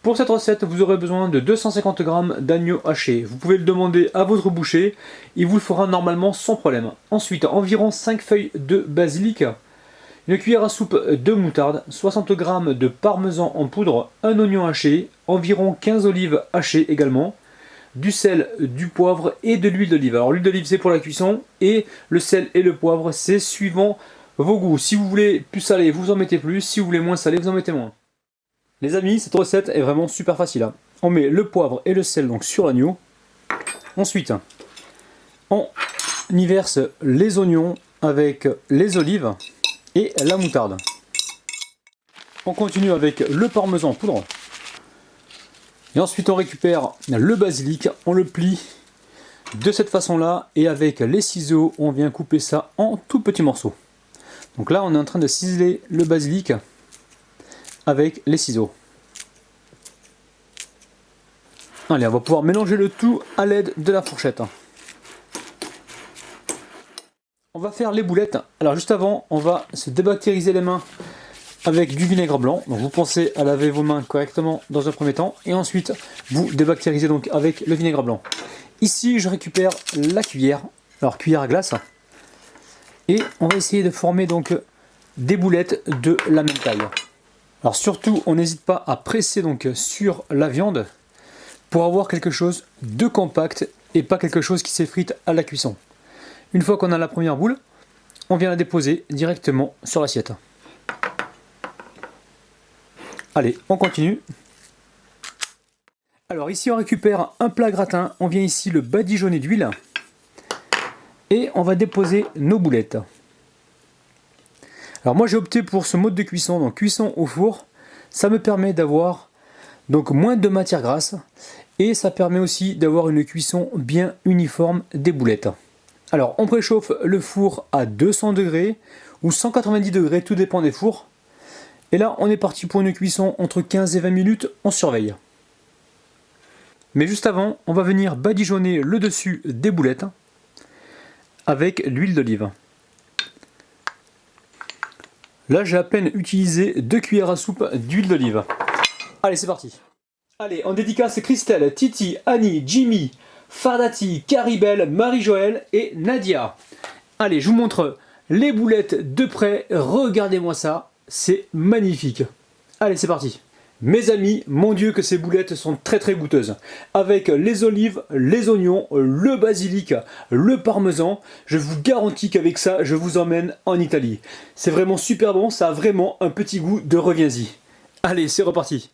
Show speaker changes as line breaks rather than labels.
Pour cette recette, vous aurez besoin de 250 g d'agneau haché. Vous pouvez le demander à votre boucher, il vous le fera normalement sans problème. Ensuite, environ 5 feuilles de basilic, une cuillère à soupe de moutarde, 60 g de parmesan en poudre, un oignon haché, environ 15 olives hachées également, du sel, du poivre et de l'huile d'olive. Alors l'huile d'olive c'est pour la cuisson et le sel et le poivre c'est suivant vos goûts. Si vous voulez plus salé, vous en mettez plus. Si vous voulez moins salé, vous en mettez moins. Les amis, cette recette est vraiment super facile, hein. On met le poivre et le sel donc sur l'agneau. Ensuite, on y verse les oignons avec les olives et la moutarde. On continue avec le parmesan en poudre. Et ensuite on récupère le basilic, on le plie de cette façon-là et avec les ciseaux on vient couper ça en tout petits morceaux. Donc là on est en train de ciseler le basilic avec les ciseaux. Allez, on va pouvoir mélanger le tout à l'aide de la fourchette. On va faire les boulettes. Alors juste avant, on va se débactériser les mains avec du vinaigre blanc. Donc vous pensez à laver vos mains correctement dans un premier temps et ensuite vous débactérisez donc avec le vinaigre blanc. Ici, je récupère la cuillère, alors cuillère à glace, et on va essayer de former donc des boulettes de la même taille. Alors surtout, on n'hésite pas à presser donc sur la viande pour avoir quelque chose de compact et pas quelque chose qui s'effrite à la cuisson. Une fois qu'on a la première boule, on vient la déposer directement sur l'assiette. Allez, on continue. Alors ici on récupère un plat gratin, on vient ici le badigeonner d'huile et on va déposer nos boulettes. Alors moi j'ai opté pour ce mode de cuisson, donc cuisson au four. Ça me permet d'avoir donc moins de matière grasse et ça permet aussi d'avoir une cuisson bien uniforme des boulettes. Alors on préchauffe le four à 200 degrés ou 190 degrés, tout dépend des fours. Et là on est parti pour une cuisson entre 15 et 20 minutes, on surveille. Mais juste avant, on va venir badigeonner le dessus des boulettes avec l'huile d'olive. Là j'ai à peine utilisé 2 cuillères à soupe d'huile d'olive. Allez, c'est parti. Allez, en dédicace Christelle, Titi, Annie, Jimmy, Fardati, Caribel, Marie-Joëlle et Nadia. Allez, je vous montre les boulettes de près. Regardez-moi ça, c'est magnifique. Allez, c'est parti. Mes amis, mon Dieu que ces boulettes sont très très goûteuses. Avec les olives, les oignons, le basilic, le parmesan, je vous garantis qu'avec ça, je vous emmène en Italie. C'est vraiment super bon, ça a vraiment un petit goût de reviens-y. Allez, c'est reparti.